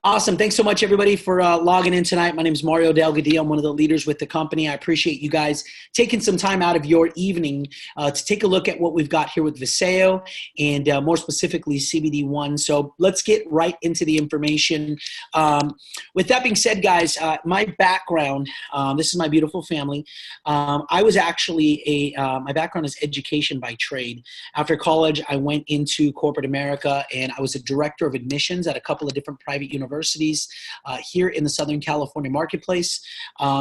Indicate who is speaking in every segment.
Speaker 1: Awesome. Thanks so much, everybody, for logging in tonight. My name is Mario Delgadillo. I'm one of the leaders with the company. I appreciate you guys taking some time out of your evening to take a look at what we've got here with Viseo and more specifically CBD1. So let's get right into the information. With that being said, guys, my background, this is my beautiful family. I was actually my background is education by trade. After college, I went into corporate America and I was a director of admissions at a couple of different private universities here in the Southern California marketplace.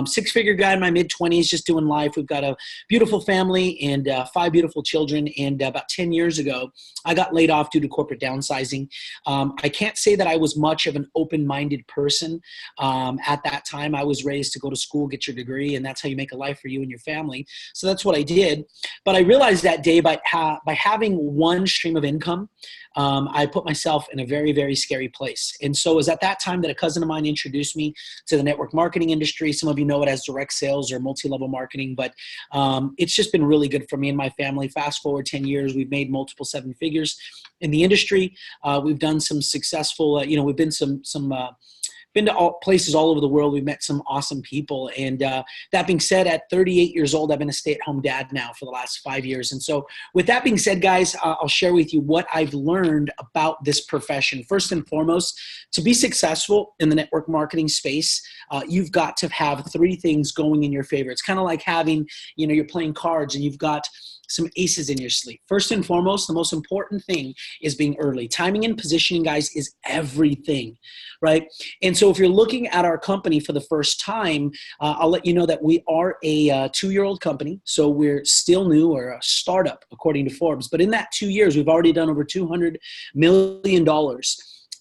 Speaker 1: Six-figure guy in my mid-20s, just doing life. We've got a beautiful family and 5 beautiful children. And about 10 years ago, I got laid off due to corporate downsizing. I can't say that I was much of an open-minded person. At that time, I was raised to go to school, get your degree, and that's how you make a life for you and your family. So that's what I did. But I realized that day by having one stream of income, I put myself in a very, very scary place. And so it was at that time that a cousin of mine introduced me to the network marketing industry. Some of you know it as direct sales or multi-level marketing, but it's just been really good for me and my family. Fast forward 10 years, we've made multiple 7 figures in the industry. We've done some successful, we've been been to places all over the world. We've met some awesome people. And that being said, at 38 years old, I've been a stay-at-home dad now for the last 5 years. And so with that being said, guys, I'll share with you what I've learned about this profession. First and foremost, to be successful in the network marketing space, you've got to have 3 things going in your favor. It's kind of like having, you're playing cards and you've got some aces in your sleeve. First and foremost, the most important thing is being early. Timing and positioning, guys, is everything, right? And so if you're looking at our company for the first time, I'll let you know that we are a 2-year-old company. So we're still new, or a startup, according to Forbes. But in that 2 years, we've already done over $200 million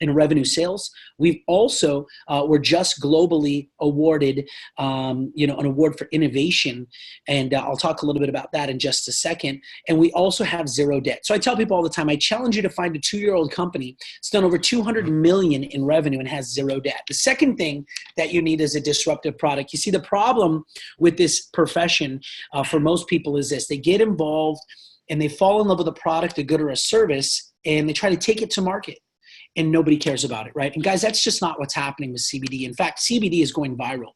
Speaker 1: in revenue sales. We've also, we're just globally awarded, an award for innovation. And I'll talk a little bit about that in just a second. And we also have 0 debt. So I tell people all the time, I challenge you to find a 2-year-old company that's done over 200 million in revenue and has 0 debt. The second thing that you need is a disruptive product. You see, the problem with this profession for most people is this: they get involved and they fall in love with a product, a good, or a service, and they try to take it to market. And nobody cares about it, right? And guys, that's just not what's happening with CBD. In fact, CBD is going viral.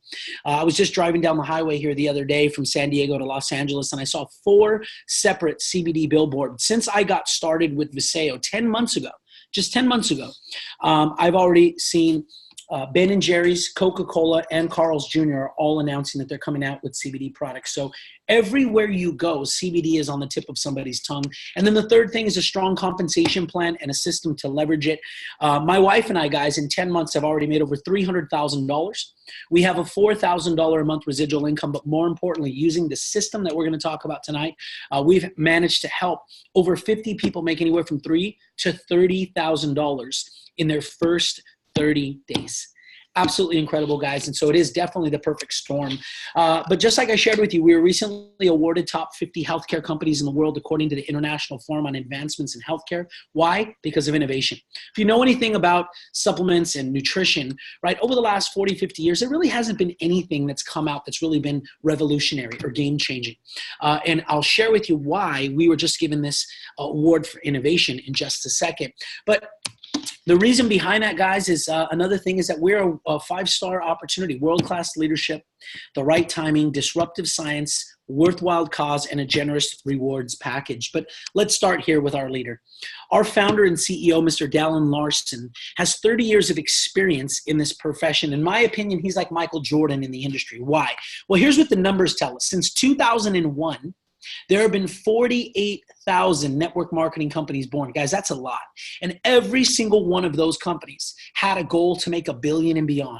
Speaker 1: I was just driving down the highway here the other day from San Diego to Los Angeles, and I saw 4 separate CBD billboards. Since I got started with Viseo 10 months ago, just 10 months ago, I've already seen Ben & Jerry's, Coca-Cola, and Carl's Jr. are all announcing that they're coming out with CBD products. So everywhere you go, CBD is on the tip of somebody's tongue. And then the third thing is a strong compensation plan and a system to leverage it. My wife and I, guys, in 10 months have already made over $300,000. We have a $4,000 a month residual income, but more importantly, using the system that we're going to talk about tonight, we've managed to help over 50 people make anywhere from $3,000 to $30,000 in their first 30 days. Absolutely incredible, guys. And so it is definitely the perfect storm. But just like I shared with you, we were recently awarded top 50 healthcare companies in the world according to the International Forum on Advancements in Healthcare. Why? Because of innovation. If you know anything about supplements and nutrition, right, over the last 40, 50 years, there really hasn't been anything that's come out that's really been revolutionary or game-changing. And I'll share with you why we were just given this award for innovation in just a second. But the reason behind that, guys, is another thing is that we're a 5-star opportunity: world-class leadership, the right timing, disruptive science, worthwhile cause, and a generous rewards package. But let's start here with our leader. Our founder and CEO, Mr. Dallin Larson, has 30 years of experience in this profession. In my opinion, he's like Michael Jordan in the industry. Why? Well, here's what the numbers tell us. Since 2001, there have been 48,000 network marketing companies born. Guys, that's a lot. And every single one of those companies had a goal to make $1 billion and beyond.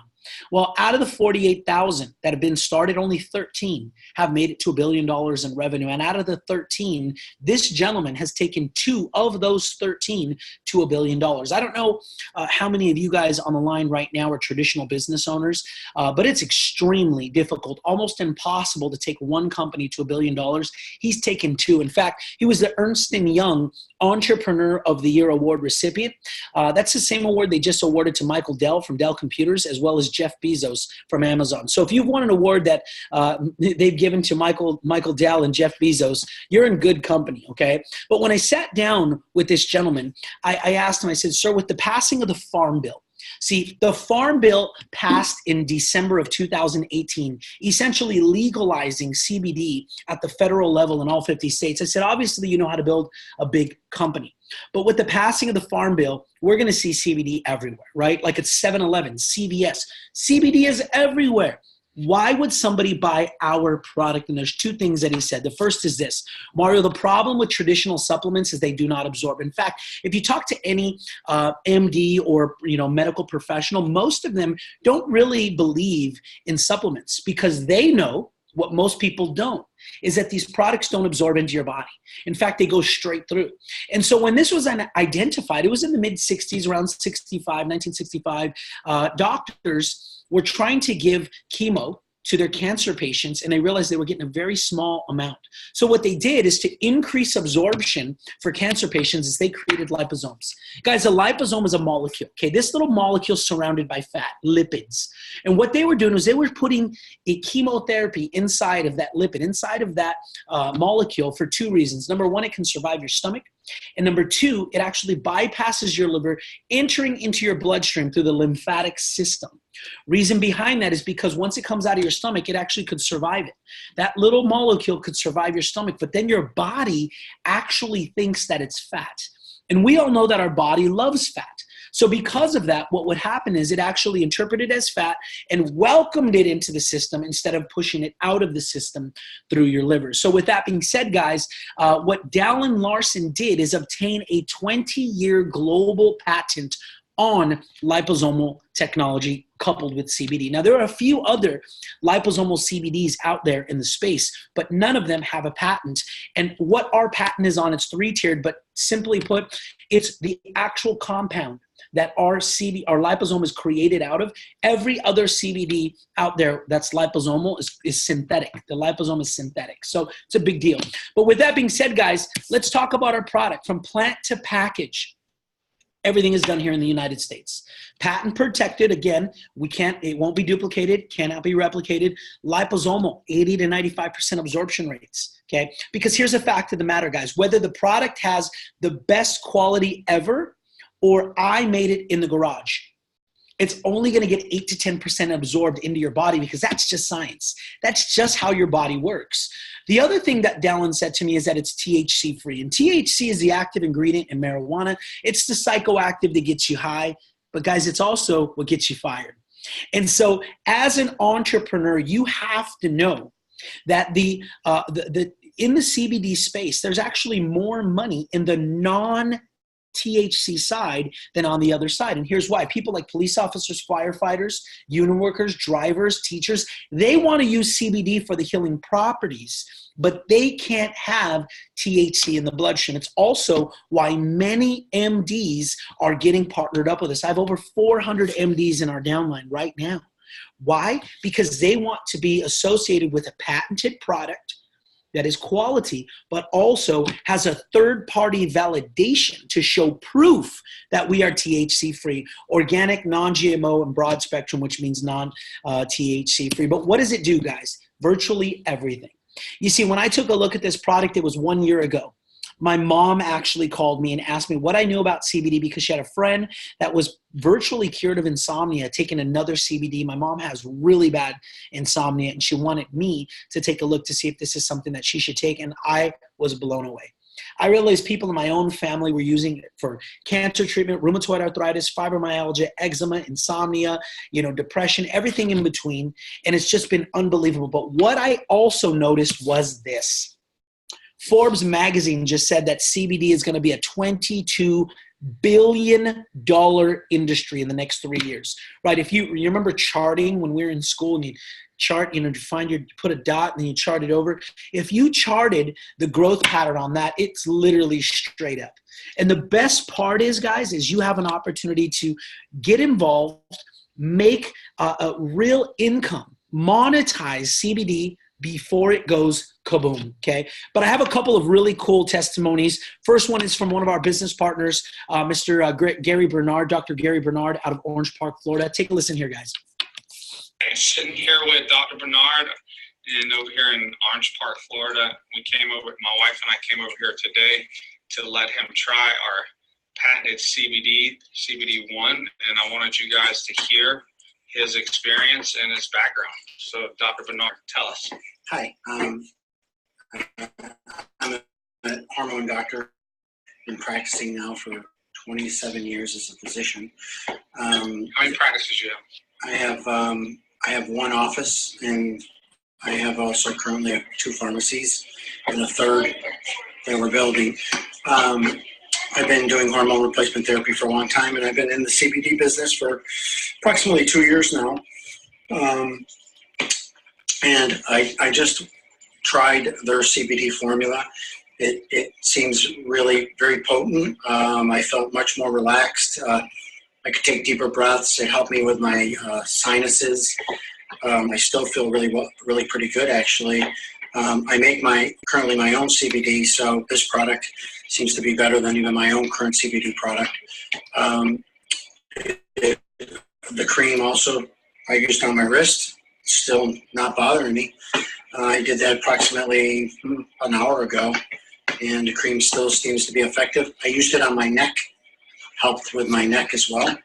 Speaker 1: Well, out of the 48,000 that have been started, only 13 have made it to $1 billion in revenue. And out of the 13, this gentleman has taken 2 of those 13 to $1 billion. I don't know how many of you guys on the line right now are traditional business owners, but it's extremely difficult, almost impossible to take one company to $1 billion. He's taken 2. In fact, he was the Ernst & Young Entrepreneur of the Year award recipient. That's the same award they just awarded to Michael Dell from Dell Computers, as well as Jeff Bezos from Amazon. So if you've won an award that they've given to Michael Dell and Jeff Bezos, you're in good company, okay? But when I sat down with this gentleman, I asked him, I said, sir, with the passing of the Farm Bill, See, the Farm Bill passed in December of 2018, essentially legalizing CBD at the federal level in all 50 states. I said, obviously, you know how to build a big company. But with the passing of the Farm Bill, we're going to see CBD everywhere, right? Like it's 7-Eleven, CVS. CBD is everywhere. Why would somebody buy our product? And there's two things that he said. The first is this, Mario, the problem with traditional supplements is they do not absorb. In fact, if you talk to any MD or medical professional, most of them don't really believe in supplements because they know what most people don't, is that these products don't absorb into your body. In fact, they go straight through. And so when this was identified, it was in the mid-60s, around 1965, doctors were trying to give chemo to their cancer patients, and they realized they were getting a very small amount. So what they did is to increase absorption for cancer patients is they created liposomes. Guys, a liposome is a molecule, okay? This little molecule surrounded by fat, lipids. And what they were doing was they were putting a chemotherapy inside of that lipid, inside of that molecule for two reasons. Number one, it can survive your stomach. And number two, it actually bypasses your liver, entering into your bloodstream through the lymphatic system. Reason behind that is because once it comes out of your stomach, it actually could survive it. That little molecule could survive your stomach, but then your body actually thinks that it's fat. And we all know that our body loves fat. So because of that, what would happen is it actually interpreted as fat and welcomed it into the system instead of pushing it out of the system through your liver. So with that being said, guys, what Dallin Larson did is obtain a 20-year global patent on liposomal technology coupled with CBD. Now, there are a few other liposomal CBDs out there in the space, but none of them have a patent. And what our patent is on, it's three-tiered, but simply put, it's the actual compound that our liposome is created out of. Every other CBD out there that's liposomal is synthetic. The liposome is synthetic. So it's a big deal. But with that being said, guys, let's talk about our product from plant to package. Everything is done here in the United States. Patent protected, again, it won't be duplicated, cannot be replicated. Liposomal, 80 to 95% absorption rates, okay? Because here's the fact of the matter, guys. Whether the product has the best quality ever or I made it in the garage, it's only going to get 8 to 10% absorbed into your body because that's just science. That's just how your body works. The other thing that Dallin said to me is that it's THC free. And THC is the active ingredient in marijuana. It's the psychoactive that gets you high. But guys, it's also what gets you fired. And so as an entrepreneur, you have to know that in the CBD space, there's actually more money in the non-THC side than on the other side. And here's why. People like police officers, firefighters, union workers, drivers, teachers, they want to use CBD for the healing properties, but they can't have THC in the bloodstream. It's also why many MDs are getting partnered up with us. I have over 400 MDs in our downline right now. Why? Because they want to be associated with a patented product that is quality, but also has a third-party validation to show proof that we are THC-free, organic, non-GMO, and broad spectrum, which means non-THC-free. But what does it do, guys? Virtually everything. You see, when I took a look at this product, it was 1 year ago. My mom actually called me and asked me what I knew about CBD because she had a friend that was virtually cured of insomnia, taking another CBD. My mom has really bad insomnia, and she wanted me to take a look to see if this is something that she should take, and I was blown away. I realized people in my own family were using it for cancer treatment, rheumatoid arthritis, fibromyalgia, eczema, insomnia, depression, everything in between, and it's just been unbelievable. But what I also noticed was this. Forbes magazine just said that CBD is going to be a $22 billion industry in the next 3 years, right? If you remember charting when we were in school and you chart, put a dot and then you chart it over. If you charted the growth pattern on that, it's literally straight up. And the best part is, guys, is you have an opportunity to get involved, make a real income, monetize CBD before it goes kaboom, okay? But I have a couple of really cool testimonies. First one is from one of our business partners, Mr. Gary Bernard, Dr. Gary Bernard out of Orange Park, Florida. Take a listen here, guys.
Speaker 2: I'm sitting here with Dr. Bernard and over here in Orange Park, Florida. My wife and I came over here today to let him try our patented CBD1, and I wanted you guys to hear his experience and his background. So, Dr. Bernard, tell us.
Speaker 3: Hi, I'm a hormone doctor. Been practicing now for 27 years as a physician.
Speaker 2: How many practices you have?
Speaker 3: I have one office, and I have also currently 2 pharmacies and a third that we're building. I've been doing hormone replacement therapy for a long time, and I've been in the CBD business for approximately 2 years now. And I just tried their CBD formula. It seems really very potent. I felt much more relaxed. I could take deeper breaths. It helped me with my sinuses. I still feel really pretty good, actually. I make currently my own CBD, so this product seems to be better than even my own current CBD product. The cream also I used on my wrist, still not bothering me. I did that approximately an hour ago, and the cream still seems to be effective. I used it on my neck, helped with my neck as well.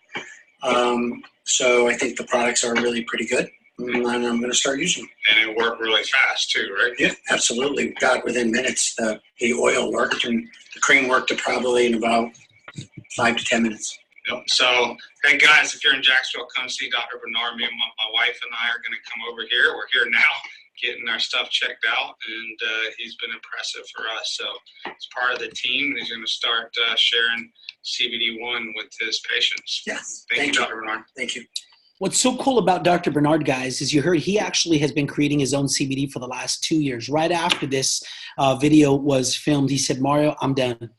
Speaker 3: So I think the products are really pretty good, and I'm going to start using them.
Speaker 2: And it worked really fast too, right?
Speaker 3: Yeah, absolutely. God, within minutes, the oil worked, and the cream worked probably in about 5 to 10 minutes.
Speaker 2: Yep. So, hey guys, if you're in Jacksonville, come see Dr. Bernard. Me and my wife and I are going to come over here. We're here now, getting our stuff checked out, and he's been impressive for us. So he's part of the team, and he's going to start sharing CBD1 with his patients.
Speaker 3: Yes.
Speaker 2: Thank you, Dr. Bernard.
Speaker 3: Thank you.
Speaker 1: What's so cool about Dr. Bernard, guys, is you heard he actually has been creating his own CBD for the last 2 years. Right after this video was filmed, he said, Mario, I'm done.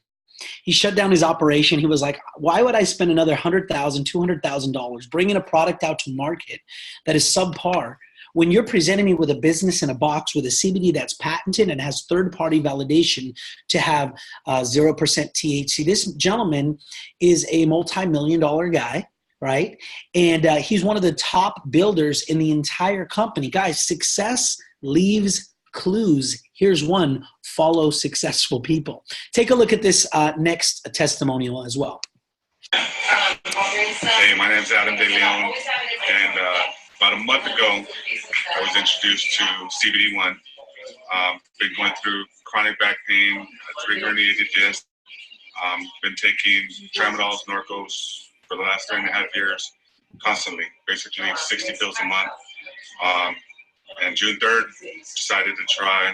Speaker 1: He shut down his operation. He was like, why would I spend another $100,000, $200,000 bringing a product out to market that is subpar when you're presenting me with a business in a box with a CBD that's patented and has third-party validation to have 0% THC? This gentleman is a multi-million-dollar guy, right? And he's one of the top builders in the entire company. Guys, success leaves clues. Here's one: follow successful people. Take a look at this next testimonial as well.
Speaker 4: Hey, my name's Adam De Leon, and about a month ago, I was introduced to CBD1. Been going through chronic back pain, 3 herniated discs. Been taking tramadols, Norcos for the last 3.5 years, constantly, basically 60 pills a month. And June 3rd, decided to try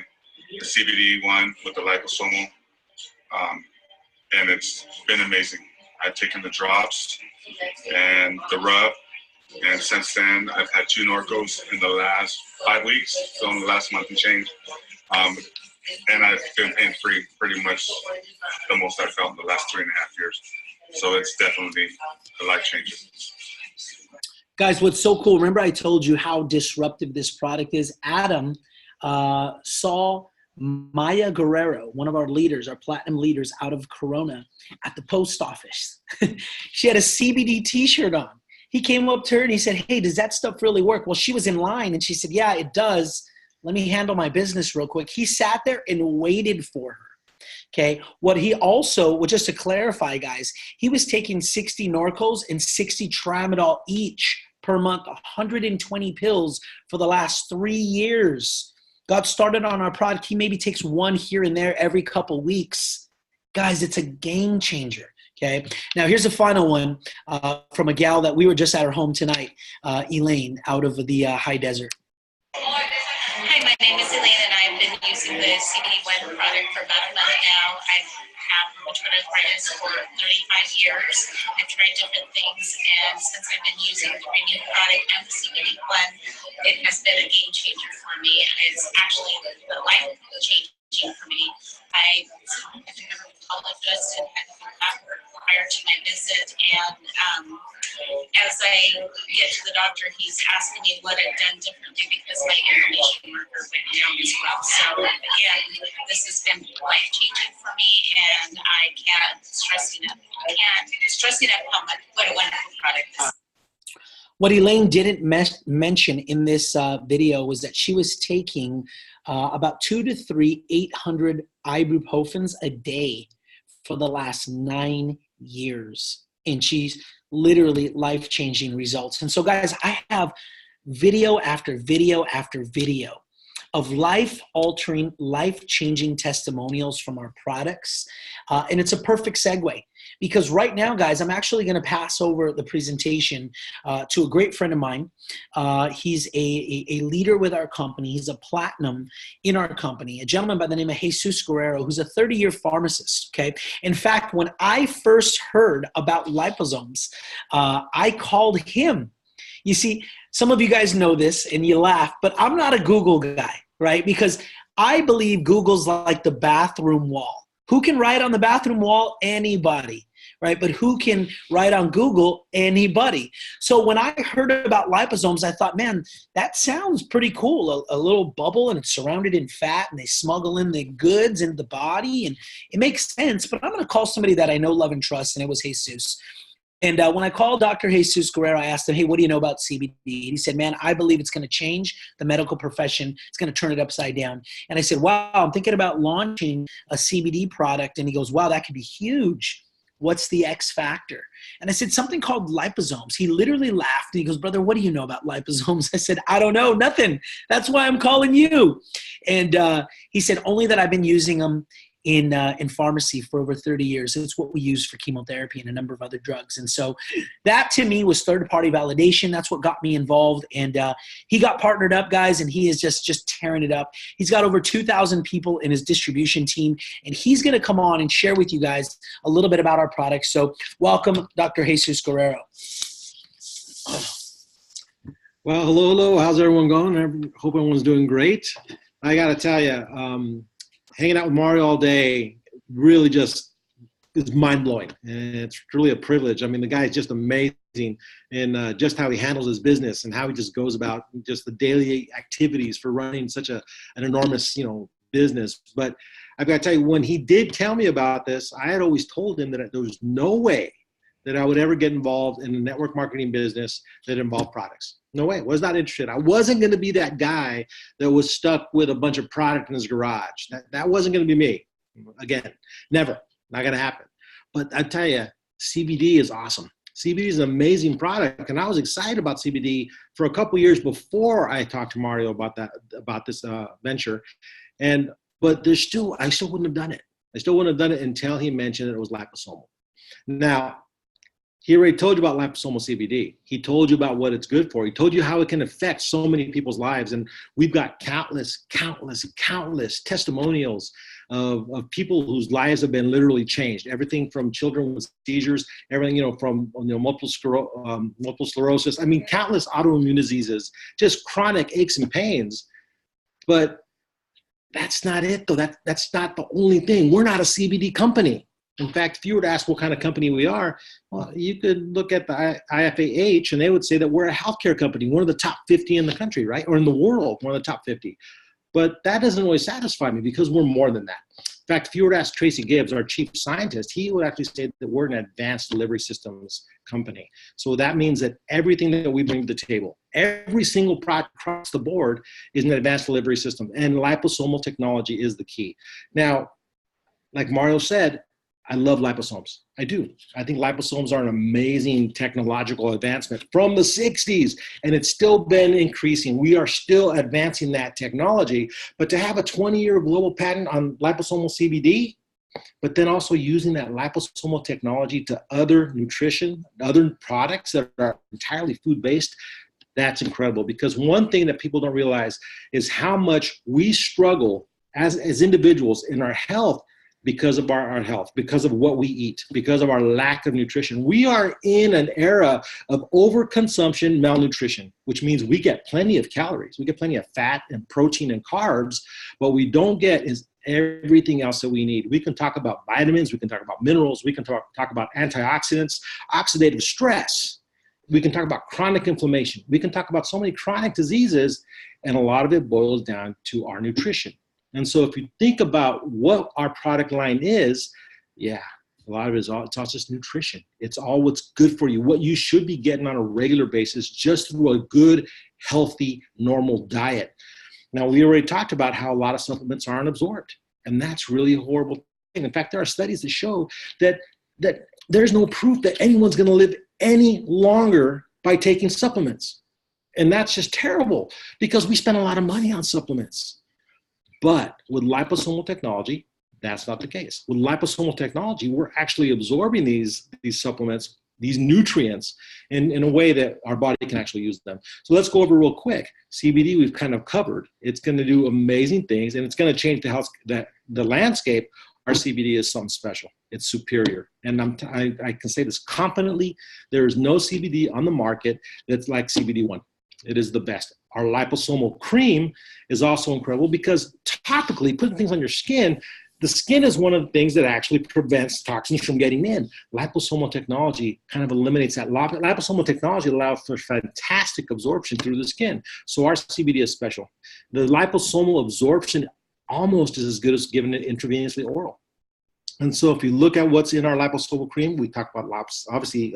Speaker 4: the CBD1 with the liposomal, and it's been amazing. I've taken the drops and the rub, and since then I've had 2 Norcos in the last 5 weeks, so in the last month and change. And I've been pain-free pretty much the most I've felt in the last 3.5 years. So it's definitely a life changer.
Speaker 1: Guys, what's so cool, remember I told you how disruptive this product is? Adam saw Maya Guerrero, one of our leaders, our platinum leaders out of Corona, at the post office. She had a CBD t-shirt on. He came up to her and he said, hey, does that stuff really work? Well, she was in line and she said, yeah, it does. Let me handle my business real quick. He sat there and waited for her. Okay, what he also, well, just to clarify, guys, he was taking 60 Norcos and 60 Tramadol each per month, 120 pills for the last 3 years. Got started on our product. He maybe takes 1 here and there every couple weeks. Guys, it's a game changer. Okay, now here's a final one from a gal that we were just at her home tonight, Elaine, out of the high desert.
Speaker 5: Hi, my name is Elaine, and I've been using the CBD1 product for about a month now. I've had rheumatoid arthritis for 35 years. I've tried different things, and since I've been using the Renew product and the CBD1, it has been a game changer for me. It's actually the life changing for me. I have an oncologist and had to do that work prior to my visit, and as I get to the doctor, he's asking me what I've done differently because my inflammation marker went down as well. So again, this has been life-changing for me, and I can't stress enough how much, what a wonderful product this is.
Speaker 1: What Elaine didn't mention in this video was that she was taking about 2 to 3 800 ibuprofens a day for the last 9 years. And she's literally life-changing results. And so, guys, I have video after video after video of life-altering, life-changing testimonials from our products. And it's a perfect segue because right now, guys, I'm actually going to pass over the presentation to a great friend of mine. He's a leader with our company. He's a platinum in our company, a gentleman by the name of Jesus Guerrero, who's a 30-year pharmacist, okay? In fact, when I first heard about liposomes, I called him. You see, some of you guys know this and you laugh, but I'm not a Google guy, right? Because I believe Google's like the bathroom wall. Who can write on the bathroom wall? Anybody, right? But who can write on Google? Anybody. So when I heard about liposomes, I thought, man, that sounds pretty cool. A little bubble and it's surrounded in fat and they smuggle in the goods into the body and it makes sense. But I'm going to call somebody that I know, love, and trust, and it was Jesus. And when I called Dr. Jesus Guerrero, I asked him, hey, what do you know about CBD? And he said, man, I believe it's going to change the medical profession. It's going to turn it upside down. And I said, wow, I'm thinking about launching a CBD product. And he goes, wow, that could be huge. What's the X factor? And I said, something called liposomes. He literally laughed. And he goes, brother, what do you know about liposomes? I said, I don't know, nothing. That's why I'm calling you. And he said, only that I've been using them in pharmacy for over 30 years. It's what we use for chemotherapy and a number of other drugs. And so that to me was third-party validation. That's what got me involved. And he got partnered up, guys, and he is just tearing it up. He's got over 2,000 people in his distribution team, and he's going to come on and share with you guys a little bit about our products. So welcome, Dr. Jesus Guerrero.
Speaker 6: Well, hello. How's everyone going? I hope everyone's doing great. I got to tell you, hanging out with Mario all day really just is mind-blowing. And it's really a privilege. I mean, the guy is just amazing in just how he handles his business and how he just goes about just the daily activities for running such an enormous, business. But I've got to tell you, when he did tell me about this, I had always told him that there was no way that I would ever get involved in a network marketing business that involved products. No way. Was not interested. I wasn't going to be that guy that was stuck with a bunch of product in his garage. That wasn't going to be me. Again, never. Not going to happen. But I tell you, CBD is awesome. CBD is an amazing product, and I was excited about CBD for a couple years before I talked to Mario about this venture. But I still wouldn't have done it. I still wouldn't have done it until he mentioned that it was liposomal. Now, he already told you about liposomal CBD. He told you about what it's good for. He told you how it can affect so many people's lives. And we've got countless testimonials of people whose lives have been literally changed. Everything from children with seizures, everything, from multiple sclerosis. I mean, countless autoimmune diseases, just chronic aches and pains. But that's not it, though. That's not the only thing. We're not a CBD company. In fact, if you were to ask what kind of company we are, well, you could look at the IFAH and they would say that we're a healthcare company, one of the top 50 in the country, right? Or in the world, one of the top 50. But that doesn't really satisfy me because we're more than that. In fact, if you were to ask Tracy Gibbs, our chief scientist, he would actually say that we're an advanced delivery systems company. So that means that everything that we bring to the table, every single product across the board is an advanced delivery system. And liposomal technology is the key. Now, like Mario said, I love liposomes. I do. I think liposomes are an amazing technological advancement from the 60s, and it's still been increasing. We are still advancing that technology, but to have a 20-year global patent on liposomal CBD, but then also using that liposomal technology to other nutrition, other products that are entirely food-based, that's incredible. Because one thing that people don't realize is how much we struggle as individuals in our health because of our health, because of what we eat, because of our lack of nutrition. We are in an era of overconsumption, malnutrition, which means we get plenty of calories. We get plenty of fat and protein and carbs. What we don't get is everything else that we need. We can talk about vitamins. We can talk about minerals. We can talk about antioxidants, oxidative stress. We can talk about chronic inflammation. We can talk about so many chronic diseases, and a lot of it boils down to our nutrition. And so if you think about what our product line is, a lot of it is it's all just nutrition. It's all what's good for you, what you should be getting on a regular basis just through a good, healthy, normal diet. Now, we already talked about how a lot of supplements aren't absorbed, and that's really a horrible thing. In fact, there are studies that show that there's no proof that anyone's going to live any longer by taking supplements. And that's just terrible because we spend a lot of money on supplements. But with liposomal technology, that's not the case. With liposomal technology, we're actually absorbing these supplements, these nutrients, in a way that our body can actually use them. So let's go over real quick. CBD we've kind of covered. It's going to do amazing things, and it's going to change the landscape. Our CBD is something special. It's superior. And I can say this confidently. There is no CBD on the market that's like CBD1. It is the best. Our liposomal cream is also incredible because topically, putting things on your skin, the skin is one of the things that actually prevents toxins from getting in. Liposomal technology kind of eliminates that. Liposomal technology allows for fantastic absorption through the skin. So our CBD is special. The liposomal absorption almost is as good as giving it intravenously oral. And so if you look at what's in our liposomal cream, we talk about obviously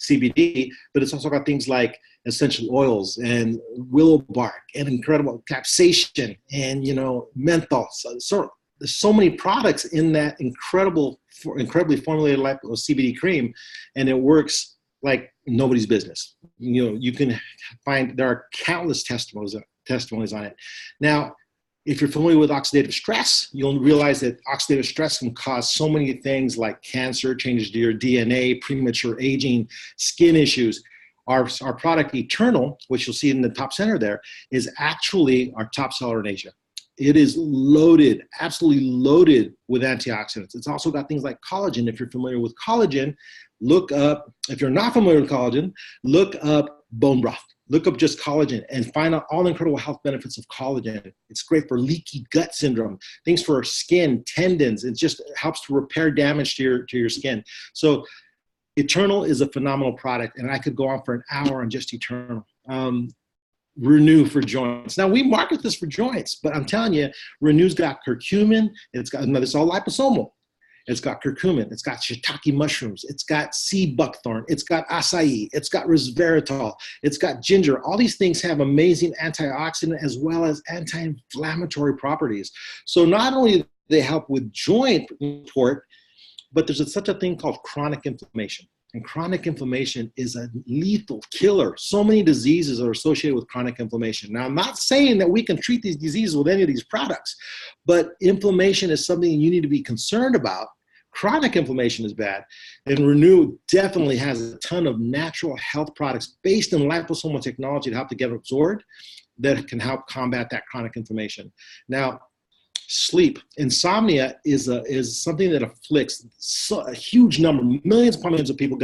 Speaker 6: CBD, but it's also got things like essential oils and willow bark and incredible capsaicin and, menthol. So there's so many products in that incredibly formulated CBD cream, and it works like nobody's business. You can find, there are countless testimonies on it. Now, if you're familiar with oxidative stress, you'll realize that oxidative stress can cause so many things like cancer, changes to your DNA, premature aging, skin issues. Our product Eternal, which you'll see in the top center there, is actually our top seller in Asia. It is loaded, absolutely loaded with antioxidants. It's also got things like collagen. If you're familiar with collagen, look up, if you're not familiar with collagen, look up bone broth. Look up just collagen and find out all the incredible health benefits of collagen. It's great for leaky gut syndrome, things for skin, tendons. It just helps to repair damage to your skin. So Eternal is a phenomenal product, and I could go on for an hour on just Eternal. Renew for joints. Now, we market this for joints, but I'm telling you, Renew's got curcumin. It's all liposomal. It's got curcumin. It's got shiitake mushrooms. It's got sea buckthorn. It's got acai. It's got resveratrol. It's got ginger. All these things have amazing antioxidant as well as anti-inflammatory properties. So not only do they help with joint support, but there's such a thing called chronic inflammation. And chronic inflammation is a lethal killer. So many diseases are associated with chronic inflammation. Now, I'm not saying that we can treat these diseases with any of these products, but inflammation is something you need to be concerned about. Chronic inflammation is bad. And Renew definitely has a ton of natural health products based in liposomal technology to help to get absorbed that can help combat that chronic inflammation. Now, sleep. Insomnia is something that afflicts a huge number, millions upon millions of people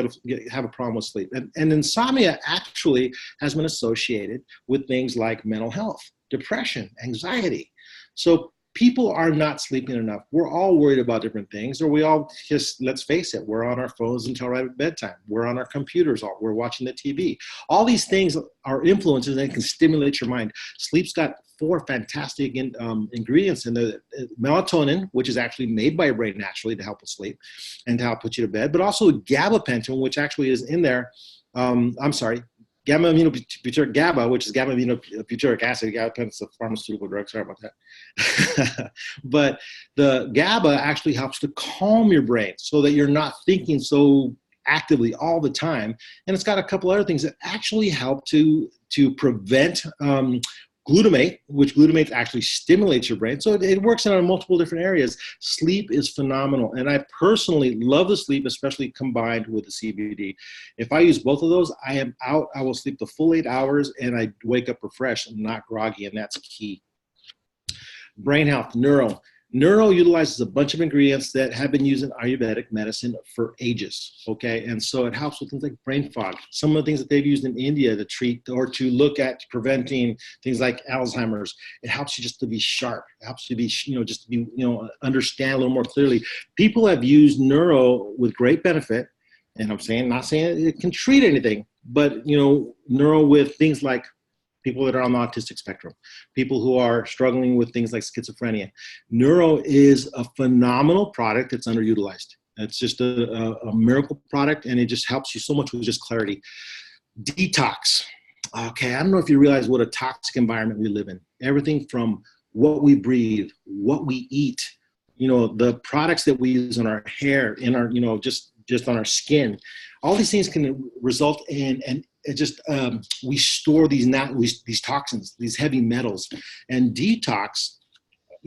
Speaker 6: have a problem with sleep. And insomnia actually has been associated with things like mental health, depression, anxiety. So people are not sleeping enough. We're all worried about different things, or we all just, let's face it, we're on our phones until right at bedtime. We're on our computers, we're watching the TV. All these things are influences and can stimulate your mind. Sleep's got 4 fantastic ingredients in there. Melatonin, which is actually made by your brain naturally to help with sleep and to help put you to bed, but also gabapentin, which actually is in there. Gamma-aminobutyric GABA, which is gamma-aminobutyric acid. Gabapentin is a pharmaceutical drug. Sorry about that. But the GABA actually helps to calm your brain so that you're not thinking so actively all the time. And it's got a couple other things that actually help to prevent glutamate, which glutamate actually stimulates your brain. So it works in multiple different areas. Sleep is phenomenal. And I personally love the sleep, especially combined with the CBD. If I use both of those, I am out. I will sleep the full 8 hours and I wake up refreshed and not groggy. And that's key. Brain health, neuro. Neuro utilizes a bunch of ingredients that have been used in Ayurvedic medicine for ages, okay? And so it helps with things like brain fog. Some of the things that they've used in India to treat or to look at preventing things like Alzheimer's. It helps you just to be sharp. It helps you to be, just to be, understand a little more clearly. People have used neuro with great benefit, and not saying it can treat anything, but, neuro with things like people that are on the autistic spectrum, people who are struggling with things like schizophrenia. Neuro is a phenomenal product that's underutilized. It's just a miracle product, and it just helps you so much with just clarity. Detox. Okay, I don't know if you realize what a toxic environment we live in. Everything from what we breathe, what we eat, the products that we use in our hair, in our, just just on our skin. All these things can result in, and it just we store these toxins, these heavy metals, and detox.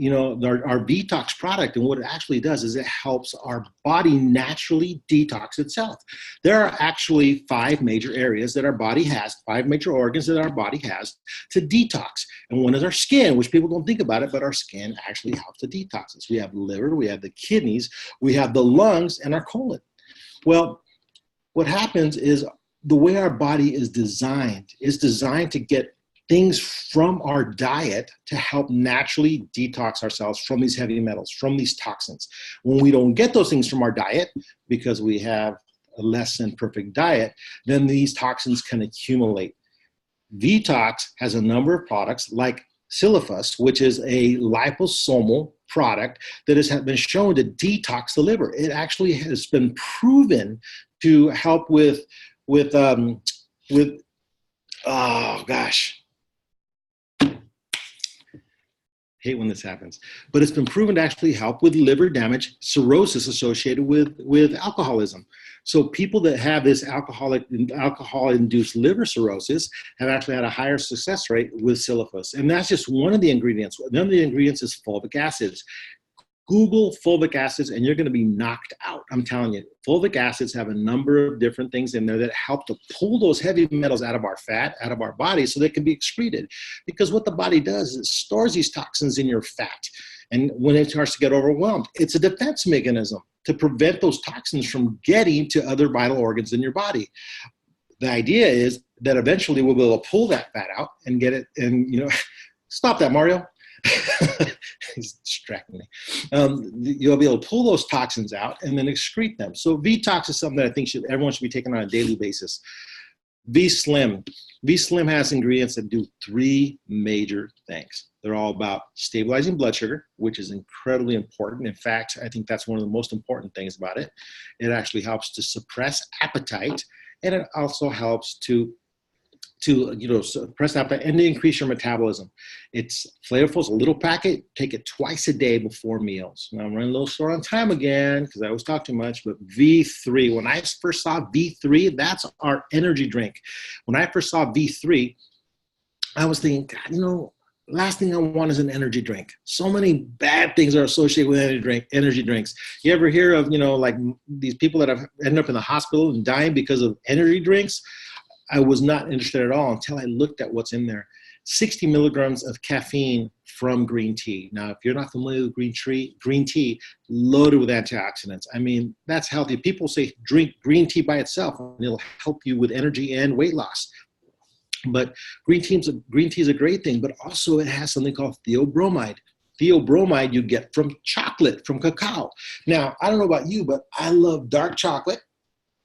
Speaker 6: Our detox product, and what it actually does is it helps our body naturally detox itself. There are actually 5 major areas that our body has, 5 major organs that our body has to detox. And one is our skin, which people don't think about it, but our skin actually helps to detox us. We have the liver, we have the kidneys, we have the lungs, and our colon. Well, what happens is the way our body is designed to get things from our diet to help naturally detox ourselves from these heavy metals, from these toxins. When we don't get those things from our diet because we have a less than perfect diet, then these toxins can accumulate. Vtox has a number of products like Silifus, which is a liposomal product that has been shown to detox the liver. It actually has been proven to help with oh gosh, hate when this happens, but it's been proven to actually help with liver damage, cirrhosis associated with alcoholism. So people that have this alcohol-induced liver cirrhosis have actually had a higher success rate with Silifus. And that's just one of the ingredients. One of the ingredients is fulvic acids. Google fulvic acids and you're going to be knocked out. I'm telling you, fulvic acids have a number of different things in there that help to pull those heavy metals out of our fat, out of our body, so they can be excreted. Because what the body does is it stores these toxins in your fat. And when it starts to get overwhelmed, it's a defense mechanism to prevent those toxins from getting to other vital organs in your body. The idea is that eventually we'll be able to pull that fat out and get it, and stop that, Mario. He's distracting me. You'll be able to pull those toxins out and then excrete them. So Vtox is something that I think everyone should be taking on a daily basis. V-Slim. V-Slim has ingredients that do 3 major things. They're all about stabilizing blood sugar, which is incredibly important. In fact, I think that's one of the most important things about it. It actually helps to suppress appetite, and it also helps to suppress appetite and to increase your metabolism. It's flavorful. It's a little packet. Take it twice a day before meals. Now I'm running a little short on time again because I always talk too much, but V3, when I first saw V3, that's our energy drink. When I first saw V3, I was thinking, God, last thing I want is an energy drink. So many bad things are associated with energy drinks. You ever hear of, like these people that have ended up in the hospital and dying because of energy drinks? I was not interested at all until I looked at what's in there. 60 milligrams of caffeine from green tea. Now, if you're not familiar with green tea loaded with antioxidants. I mean, that's healthy. People say drink green tea by itself and it'll help you with energy and weight loss. But green tea is a great thing, but also it has something called theobromide. Theobromide you get from chocolate, from cacao. Now, I don't know about you, but I love dark chocolate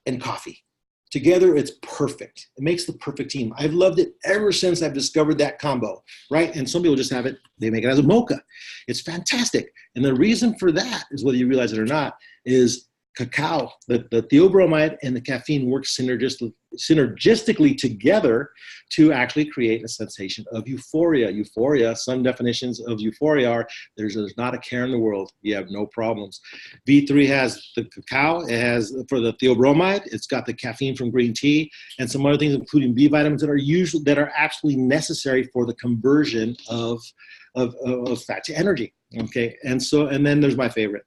Speaker 6: and coffee. Together, it's perfect. It makes the perfect team. I've loved it ever since I've discovered that combo, right? And some people just have it, they make it as a mocha. It's fantastic. And the reason for that is, whether you realize it or not, is cacao, the theobromide and the caffeine work synergistically together to actually create a sensation of euphoria. Euphoria, some definitions of euphoria are there's not a care in the world. You have no problems. V3 has the cacao. It has, for the theobromide, it's got the caffeine from green tea and some other things, including B vitamins that are actually necessary for the conversion of fat to energy. Okay, and then there's my favorite,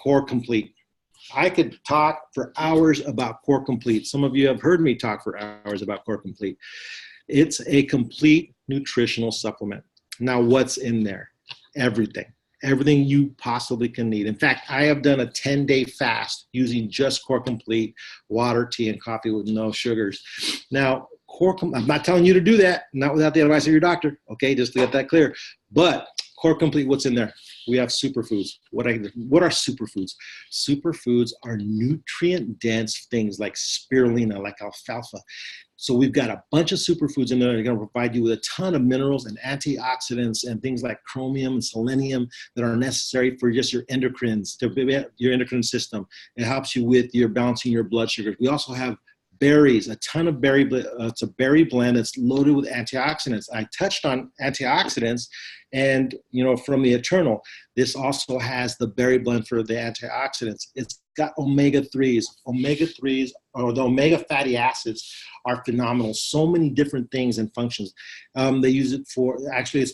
Speaker 6: Core Complete. I could talk for hours about Core Complete. Some of you have heard me talk for hours about Core Complete. It's a complete nutritional supplement. Now, what's in there? Everything you possibly can need. In fact, I have done a 10-day fast using just Core Complete, water, tea, and coffee with no sugars. Now, I'm not telling you to do that, not without the advice of your doctor, okay, just to get that clear. But Core Complete, what's in there? We have superfoods. What are superfoods? Superfoods are nutrient-dense things like spirulina, like alfalfa. So we've got a bunch of superfoods in there that are going to provide you with a ton of minerals and antioxidants and things like chromium and selenium that are necessary for just your endocrines, your endocrine system. It helps you with your balancing your blood sugar. We also have berries, a ton of berry. It's a berry blend that's loaded with antioxidants. I touched on antioxidants, and from the Eternal, this also has the berry blend for the antioxidants. It's got omega-3s. Omega-3s, or the omega fatty acids, are phenomenal. So many different things and functions. They use it for, actually it's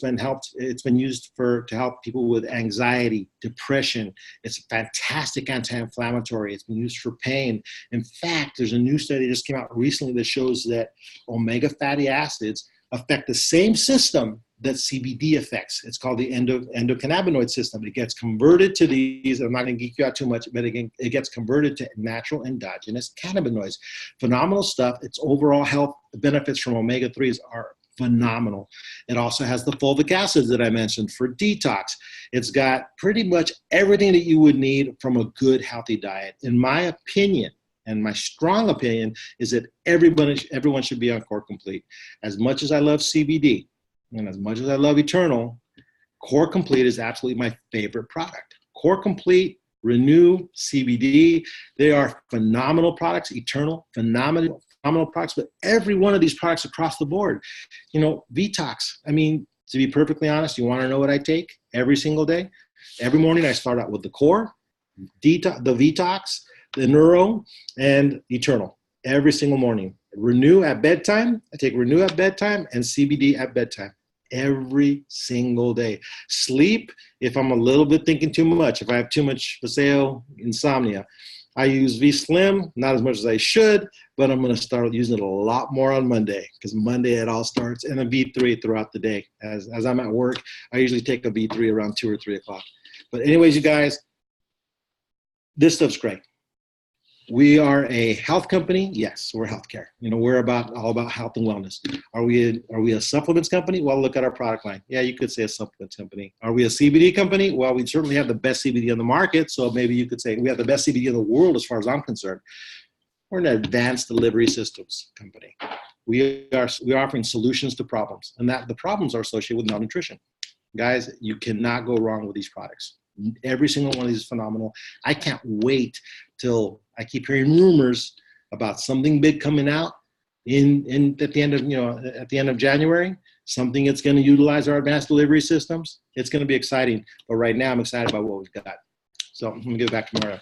Speaker 6: been used to help people with anxiety, depression. It's a fantastic anti-inflammatory. It's been used for pain. In fact, there's a new study that just came out recently that shows that omega fatty acids affect the same system that CBD affects. It's called the endocannabinoid system. It gets converted to these, I'm not gonna geek you out too much, but again, it gets converted to natural endogenous cannabinoids. Phenomenal stuff. Its overall health benefits from omega-3s are phenomenal. It also has the fulvic acids that I mentioned for detox. It's got pretty much everything that you would need from a good, healthy diet. In my opinion, and my strong opinion, is that everyone should be on Core Complete. As much as I love CBD, and as much as I love Eternal, Core Complete is absolutely my favorite product. Core Complete, Renew, CBD, they are phenomenal products. Eternal, phenomenal products, but every one of these products across the board. You know, Vetox, I mean, to be perfectly honest, you wanna know what I take every single day? Every morning I start out with the Core, the Vetox, the Neuro, and Eternal. Every single morning. Renew at bedtime, I take Renew at bedtime, and CBD at bedtime. Every single day. Sleep, if I'm a little bit thinking too much, if I have too much Paseo insomnia, I use V-Slim, not as much as I should, but I'm gonna start using it a lot more on Monday, because Monday it all starts, and a V3 throughout the day. As I'm at work, I usually take a V3 around 2 or 3 o'clock. But anyways, you guys, this stuff's great. We are a health company. Yes, we're healthcare. You know, we're all about health and wellness. Are we a supplements company? Well, look at our product line. Yeah, you could say a supplements company. Are we a CBD company? Well, we certainly have the best CBD on the market. So maybe you could say we have the best CBD in the world as far as I'm concerned. We're an advanced delivery systems company. We're offering solutions to problems, and that the problems are associated with malnutrition. Guys, you cannot go wrong with these products. Every single one of these is phenomenal. I can't wait till I keep hearing rumors about something big coming out at the end of January, something that's going to utilize our advanced delivery systems. It's going to be exciting. But right now, I'm excited about what we've got. So I'm going to give it back to Mario.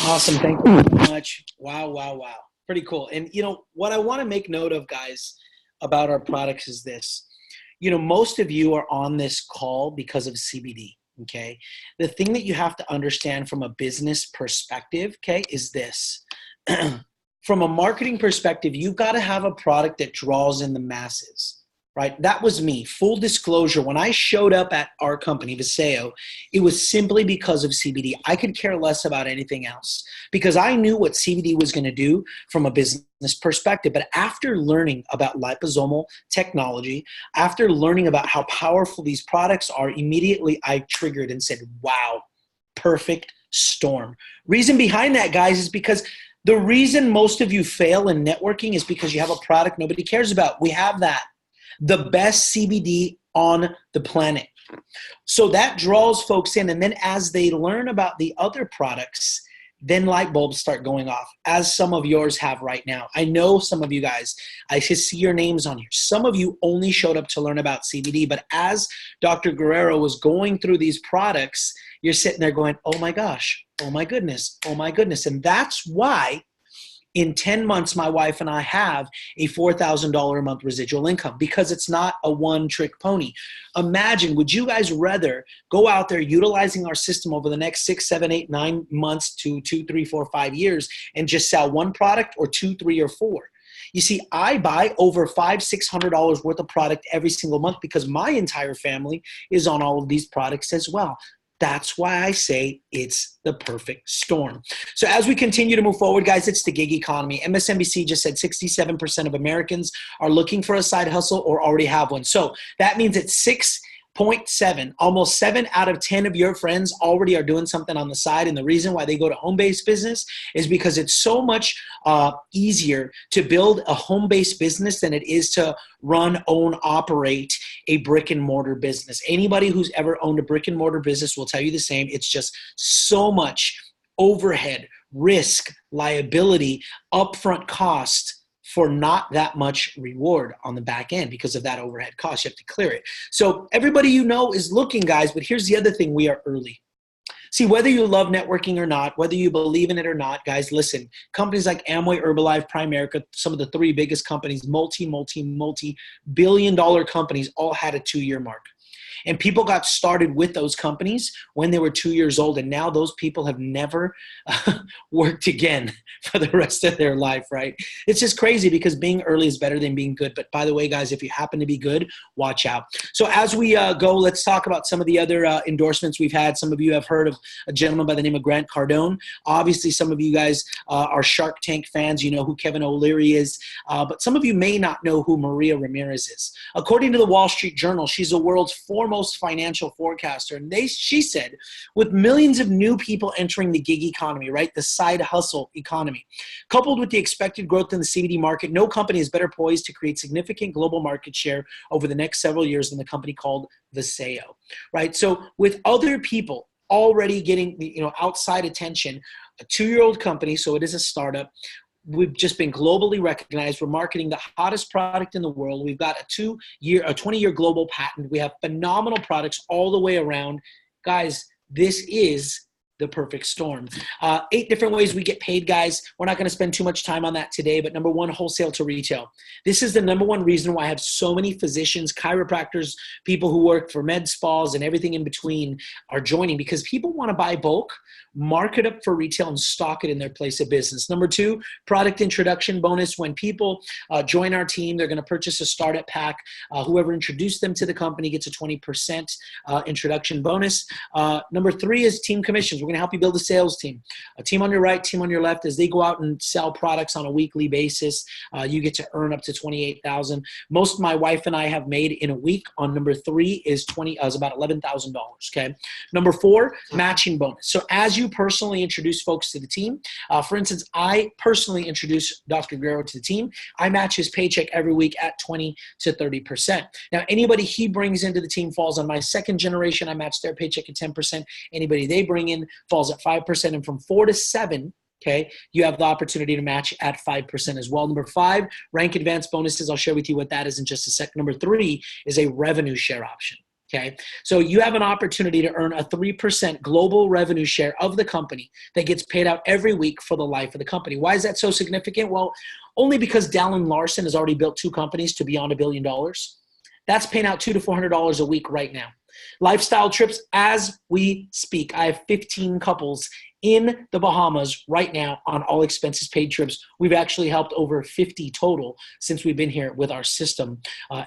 Speaker 1: Awesome. Thank you very much. Wow. Pretty cool. And, you know, what I want to make note of, guys, about our products is this. You know, most of you are on this call because of CBD. Okay. The thing that you have to understand from a business perspective, okay, is this. From a marketing perspective, you've got to have a product that draws in the masses, right? That was me. Full disclosure, when I showed up at our company, Viseo, it was simply because of CBD. I could care less about anything else because I knew what CBD was going to do from a business perspective. But after learning about liposomal technology, after learning about how powerful these products are, immediately I triggered and said, wow, perfect storm. Reason behind that, guys, is because the reason most of you fail in networking is because you have a product nobody cares about. We have that. The best CBD on the planet. So that draws folks in. And then as they learn about the other products, then light bulbs start going off, as some of yours have right now. I know some of you guys, I just see your names on here. Some of you only showed up to learn about CBD, but as Dr. Guerrero was going through these products, you're sitting there going, oh my gosh, oh my goodness, oh my goodness. And that's why in 10 months, my wife and I have a $4,000 a month residual income, because it's not a one-trick pony. Imagine, would you guys rather go out there utilizing our system over the next 6, 7, 8, 9 months to 2, 3, 4, 5 years and just sell one product, or 2, 3, or 4? You see, I buy over $500, $600 worth of product every single month because my entire family is on all of these products as well. That's why I say it's the perfect storm. So as we continue to move forward, guys, it's the gig economy. MSNBC just said 67% of Americans are looking for a side hustle or already have one. So that means it's 6.7, almost 7 out of 10 of your friends already are doing something on the side. And the reason why they go to home-based business is because it's so much easier to build a home-based business than it is to run, own, operate a brick and mortar business. Anybody who's ever owned a brick and mortar business will tell you the same. It's just so much overhead, risk, liability, upfront cost for not that much reward on the back end because of that overhead cost. You have to clear it. So everybody you know is looking, guys, but here's the other thing. We are early. See, whether you love networking or not, whether you believe in it or not, guys, listen, companies like Amway, Herbalife, Primerica, some of the three biggest companies, multi-billion dollar companies, all had a 2-year mark. And people got started with those companies when they were 2 years old. And now those people have never worked again for the rest of their life, right? It's just crazy because being early is better than being good. But by the way, guys, if you happen to be good, watch out. So as we go, let's talk about some of the other endorsements we've had. Some of you have heard of a gentleman by the name of Grant Cardone. Obviously, some of you guys are Shark Tank fans. You know who Kevin O'Leary is. But some of you may not know who Maria Ramirez is. According to the Wall Street Journal, she's the world's foremost financial forecaster. And she said, with millions of new people entering the gig economy, right, the side hustle economy, coupled with the expected growth in the CBD market, no company is better poised to create significant global market share over the next several years than the company called Viseo, right? So with other people already getting, outside attention, a 2-year-old company, so it is a startup. We've just been globally recognized. We're marketing the hottest product in the world. We've got a 20-year global patent. We have phenomenal products all the way around. Guys, this is the perfect storm. 8 different ways we get paid, guys. We're not going to spend too much time on that today, but number one, wholesale to retail. This is the number one reason why I have so many physicians, chiropractors, people who work for med spas and everything in between are joining, because people want to buy bulk, mark it up for retail, and stock it in their place of business. Number two, product introduction bonus. When people join our team, they're going to purchase a startup pack. Whoever introduced them to the company gets a 20% introduction bonus. Number three is team commissions. We're going to help you build a sales team. A team on your right, team on your left. As they go out and sell products on a weekly basis, you get to earn up to $28,000. Most my wife and I have made in a week on number three is about $11,000. Okay. Number four, matching bonus. So as you personally introduce folks to the team, for instance, I personally introduce Dr. Guerrero to the team. I match his paycheck every week at 20 to 30%. Now, anybody he brings into the team falls on my second generation. I match their paycheck at 10%. Anybody they bring in falls at 5%. And from 4 to 7, okay, you have the opportunity to match at 5% as well. Number five, rank advance bonuses. I'll share with you what that is in just a sec. Number three is a revenue share option. Okay, so you have an opportunity to earn a 3% global revenue share of the company that gets paid out every week for the life of the company. Why is that so significant? Well, only because Dallin Larson has already built 2 companies to beyond $1 billion. That's paying out $200 to $400 a week right now. Lifestyle trips, as we speak, I have 15 couples in the Bahamas right now on all expenses paid trips. We've actually helped over 50 total since we've been here with our system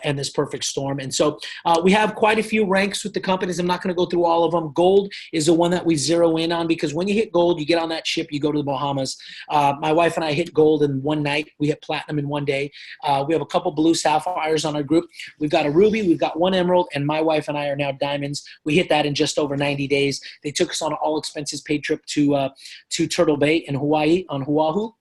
Speaker 1: and this perfect storm. And so we have quite a few ranks with the companies. I'm not going to go through all of them. Gold is the one that we zero in on, because when you hit gold, you get on that ship, you go to the Bahamas. My wife and I hit gold in one night. We hit platinum in one day. We have a couple blue sapphires on our group. We've got a ruby, we've got one emerald, and my wife and I are now diamonds. We hit that in just over 90 days. They took us on an all expenses paid trip to Turtle Bay in Hawaii on Oahu.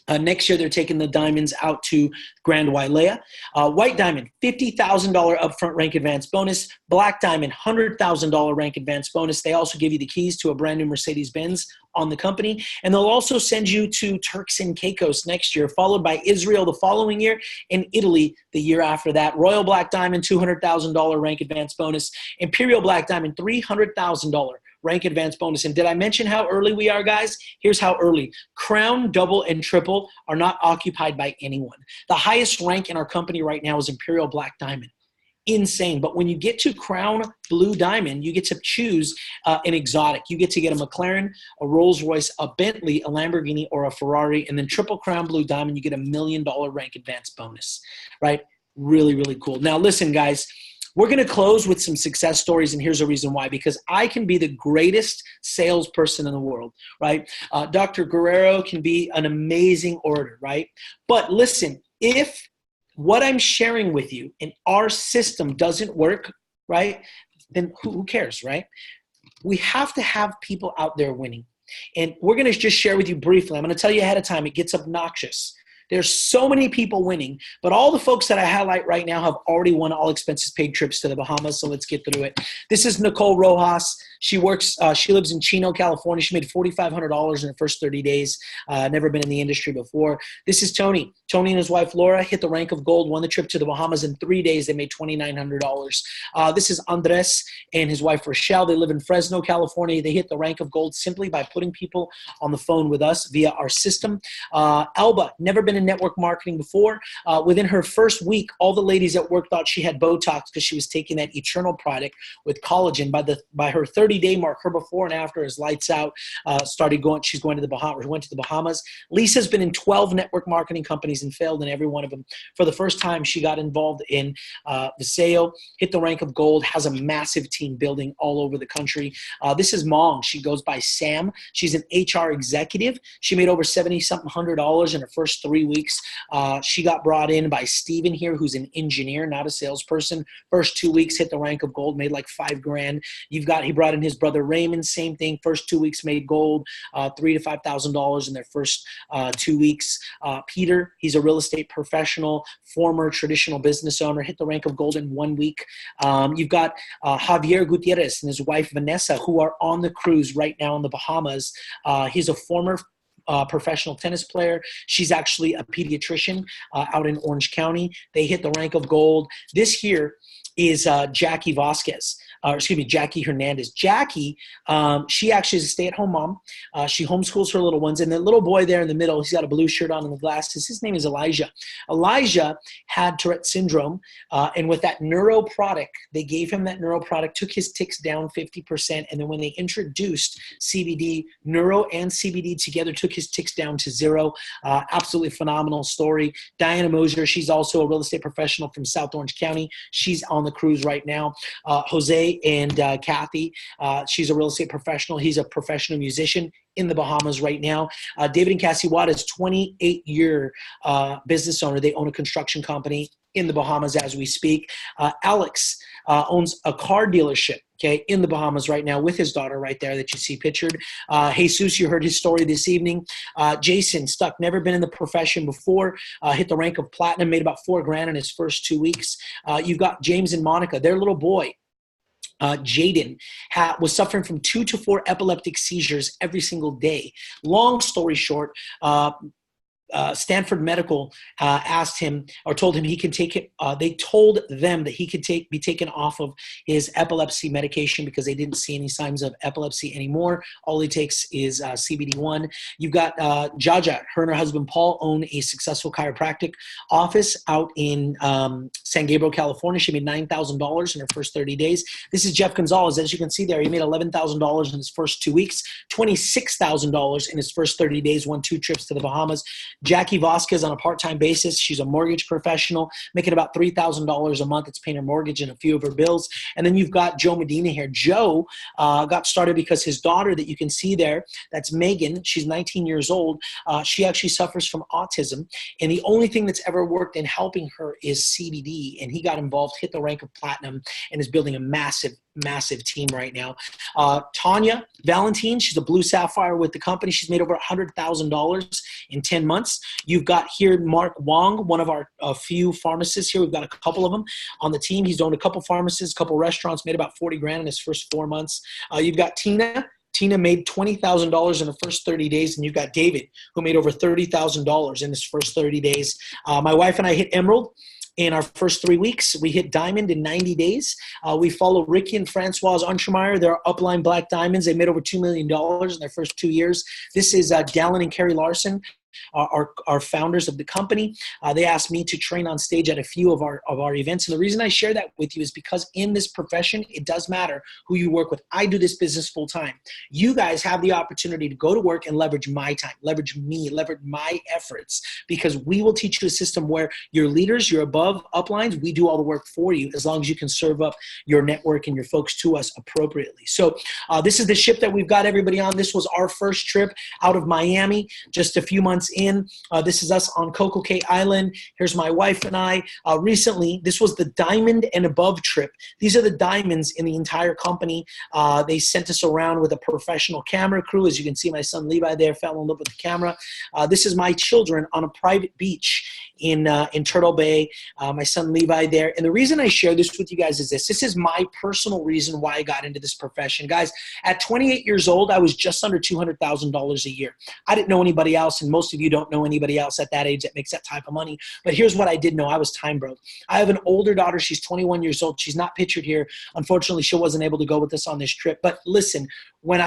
Speaker 1: Next year, they're taking the diamonds out to Grand Wailea. White diamond, $50,000 upfront rank advance bonus. Black diamond, $100,000 rank advance bonus. They also give you the keys to a brand new Mercedes-Benz on the company. And they'll also send you to Turks and Caicos next year, followed by Israel the following year and Italy the year after that. Royal Black Diamond, $200,000 rank advance bonus. Imperial Black Diamond, $300,000 rank advance bonus. And did I mention how early we are, guys? Here's how early. Crown, double, and triple are not occupied by anyone. The highest rank in our company right now is Imperial Black Diamond. Insane. But when you get to Crown Blue Diamond, you get to choose an exotic. You get to get a McLaren, a Rolls Royce, a Bentley, a Lamborghini, or a Ferrari. And then Triple Crown Blue Diamond, you get $1 million rank advance bonus, right? Really, really cool. Now, listen, guys. We're going to close with some success stories, and here's a reason why. Because I can be the greatest salesperson in the world, right? Dr. Guerrero can be an amazing orator, right? But listen, if what I'm sharing with you in our system doesn't work, right, then who cares, right? We have to have people out there winning. And we're going to just share with you briefly. I'm going to tell you ahead of time, it gets obnoxious. There's so many people winning, but all the folks that I highlight right now have already won all expenses paid trips to the Bahamas. So let's get through it. This is Nicole Rojas. She works, she lives in Chino, California. She made $4,500 in her first 30 days. Never been in the industry before. This is Tony. Tony and his wife, Laura, hit the rank of gold, won the trip to the Bahamas in 3 days. They made $2,900. This is Andres and his wife, Rochelle. They live in Fresno, California. They hit the rank of gold simply by putting people on the phone with us via our system. Alba, never been in network marketing before. Within her first week, all the ladies at work thought she had Botox because she was taking that Eternal product with collagen. By her 30-day mark, her before and after is lights out. She's going to the Bahamas. Went to the Bahamas. Lisa's been in 12 network marketing companies and failed in every one of them. For the first time, she got involved in Viseo, hit the rank of gold, has a massive team building all over the country. This is Mong. She goes by Sam. She's an HR executive. She made over $70-something hundred in her first 3 weeks. She got brought in by Steven here, who's an engineer, not a salesperson. First 2 weeks, hit the rank of gold, made like $5,000. He brought in his brother Raymond, same thing. First 2 weeks made gold, $3,000 to $5,000 in their first 2 weeks. Peter, he's a real estate professional, former traditional business owner, hit the rank of gold in 1 week. You've got Javier Gutierrez and his wife Vanessa, who are on the cruise right now in the Bahamas. He's a former professional tennis player. She's actually a pediatrician out in Orange County. They hit the rank of gold. This here is Jackie Hernandez. Jackie, she actually is a stay-at-home mom. She homeschools her little ones. And the little boy there in the middle, he's got a blue shirt on and the glasses. His name is Elijah. Elijah had Tourette syndrome. And with that neuro product, they gave him that neuro product, took his tics down 50%. And then when they introduced CBD, neuro and CBD together, took his tics down to 0. Absolutely phenomenal story. Diana Mosier, she's also a real estate professional from South Orange County. She's on the cruise right now. Jose and Kathy, she's a real estate professional. He's a professional musician in the Bahamas right now. David and Cassie Watt is 28-year business owner. They own a construction company in the Bahamas as we speak. Alex owns a car dealership, okay, in the Bahamas right now with his daughter right there that you see pictured. Jesus, you heard his story this evening. Jason Stuck, never been in the profession before, hit the rank of platinum, made about $4,000 in his first 2 weeks. You've got James and Monica, their little boy. Jaden was suffering from 2 to 4 epileptic seizures every single day. Long story short, Stanford Medical asked him or told him he can take it. They told them that he could be taken off of his epilepsy medication because they didn't see any signs of epilepsy anymore. All he takes is CBD-1. You've got Jaja. Her and her husband Paul own a successful chiropractic office out in San Gabriel, California. She made $9,000 in her first 30 days. This is Jeff Gonzalez. As you can see there, he made $11,000 in his first 2 weeks, $26,000 in his first 30 days, won 2 trips to the Bahamas. Jackie Vasquez on a part-time basis. She's a mortgage professional, making about $3,000 a month. It's paying her mortgage and a few of her bills. And then you've got Joe Medina here. Joe got started because his daughter that you can see there, that's Megan. She's 19 years old. She actually suffers from autism. And the only thing that's ever worked in helping her is CBD. And he got involved, hit the rank of platinum, and is building a massive team right now. Tanya Valentine, she's a blue sapphire with the company. She's made over $100,000 in 10 months. You've got here Mark Wong, one of our few pharmacists here. We've got a couple of them on the team. He's owned a couple pharmacies, a couple restaurants, made about $40,000 in his first 4 months. You've got Tina. Tina made $20,000 in the first 30 days, and you've got David, who made over $30,000 in his first 30 days. My wife and I hit Emerald in our first 3 weeks. We hit Diamond in 90 days. We follow Ricky and Francoise Entremeyer. They're Upline Black Diamonds. They made over $2 million in their first 2 years. This is Dallin and Carrie Larson. Our founders of the company. They asked me to train on stage at a few of our events. And the reason I share that with you is because in this profession, it does matter who you work with. I do this business full time. You guys have the opportunity to go to work and leverage my time, leverage me, leverage my efforts, because we will teach you a system where your leaders, your above uplines, we do all the work for you as long as you can serve up your network and your folks to us appropriately. So this is the ship that we've got everybody on. This was our first trip out of Miami just a few months months in. This is us on Coco Cay Island. Here's my wife and I. Recently, this was the diamond and above trip. These are the diamonds in the entire company. They sent us around with a professional camera crew. As you can see, my son Levi there fell in love with the camera. This is my children on a private beach in Turtle Bay. My son Levi there. And the reason I share this with you guys is this. This is my personal reason why I got into this profession. Guys, at 28 years old, I was just under $200,000 a year. I didn't know anybody else, and most of you don't know anybody else at that age that makes that type of money. But here's what I did know. I was time broke. I have an older daughter. She's 21 years old. She's not pictured here. Unfortunately, she wasn't able to go with us on this trip. But listen, when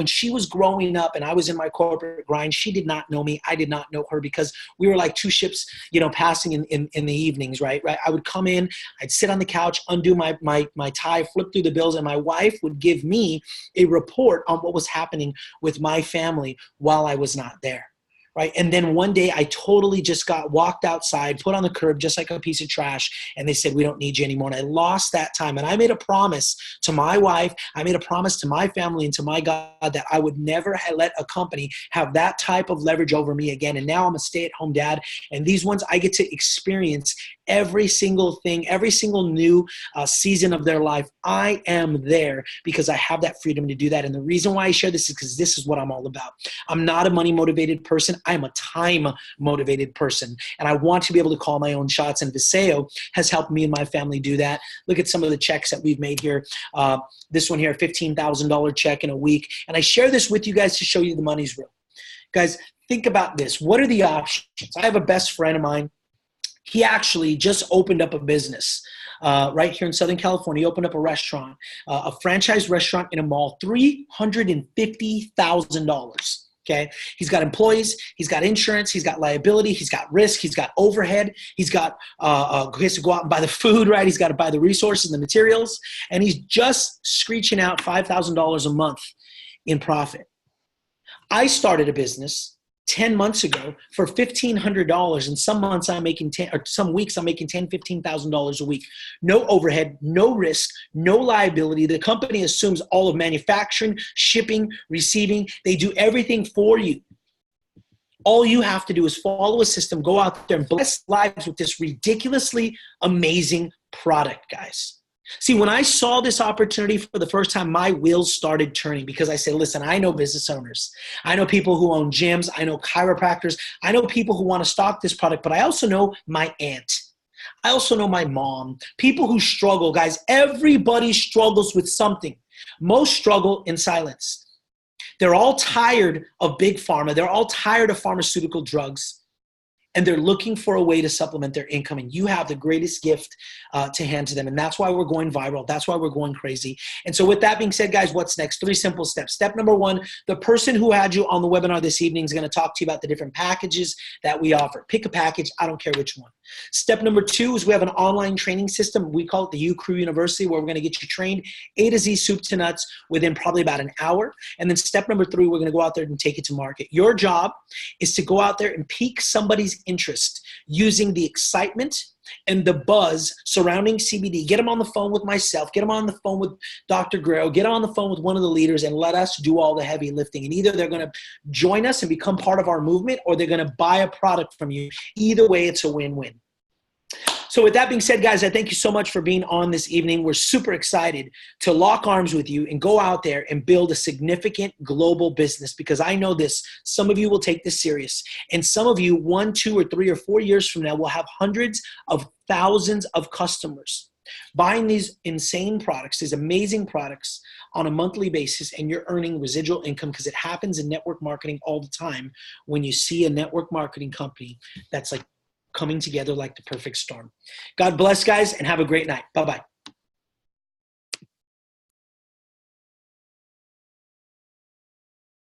Speaker 1: she was growing up and I was in my corporate grind, she did not know me. I did not know her, because we were like two ships, passing in the evenings, right? I would come in, I'd sit on the couch, undo my tie, flip through the bills, and my wife would give me a report on what was happening with my family while I was not there. Right. And then one day I totally just got walked outside, put on the curb just like a piece of trash. And they said, we don't need you anymore. And I lost that time. And I made a promise to my wife. I made a promise to my family and to my God that I would never let a company have that type of leverage over me again. And now I'm a stay-at-home dad. And these ones I get to experience every single thing, every single new season of their life. I am there because I have that freedom to do that. And the reason why I share this is because this is what I'm all about. I'm not a money-motivated person. I'm a time-motivated person. And I want to be able to call my own shots. And Viseo has helped me and my family do that. Look at some of the checks that we've made here. This one here, $15,000 check in a week. And I share this with you guys to show you the money's real. Guys, think about this. What are the options? I have a best friend of mine. He actually just opened up a business right here in Southern California. He opened up a restaurant, a franchise restaurant in a mall, $350,000. Okay. He's got employees. He's got insurance. He's got liability. He's got risk. He's got overhead. He's got, he has to go out and buy the food, right? He's got to buy the resources and the materials. And he's just screeching out $5,000 a month in profit. I started a business 10 months ago for $1,500, and some months I'm making some weeks I'm making $10,000, $15,000 a week. No overhead, no risk, no liability. The company assumes all of manufacturing, shipping, receiving. They do everything for you. All you have to do is follow a system, go out there and bless lives with this ridiculously amazing product, guys. See, when I saw this opportunity for the first time, my wheels started turning, because I said, listen, I know business owners. I know people who own gyms. I know chiropractors. I know people who want to stock this product, but I also know my aunt. I also know my mom. People who struggle, guys. Everybody struggles with something. Most struggle in silence. They're all tired of big pharma. They're all tired of pharmaceutical drugs. And they're looking for a way to supplement their income. And you have the greatest gift to hand to them. And that's why we're going viral. That's why we're going crazy. And so with that being said, guys, what's next? 3 simple steps. Step number 1, the person who had you on the webinar this evening is going to talk to you about the different packages that we offer. Pick a package. I don't care which one. Step number 2 is we have an online training system. We call it the U-Crew University, where we're going to get you trained A to Z, soup to nuts, within probably about an hour. And then step number 3, we're going to go out there and take it to market. Your job is to go out there and pique somebody's interest using the excitement and the buzz surrounding CBD. Get them on the phone with myself. Get them on the phone with Dr. Guerrero. Get on the phone with one of the leaders and let us do all the heavy lifting. And either they're going to join us and become part of our movement, or they're going to buy a product from you. Either way, it's a win-win. So with that being said, guys, I thank you so much for being on this evening. We're super excited to lock arms with you and go out there and build a significant global business, because I know this, some of you will take this serious, and some of you 1, 2, or 3 or 4 years from now will have hundreds of thousands of customers buying these insane products, these amazing products on a monthly basis, and you're earning residual income, because it happens in network marketing all the time when you see a network marketing company that's like coming together like the perfect storm. God bless, guys, and have a great night. Bye-bye.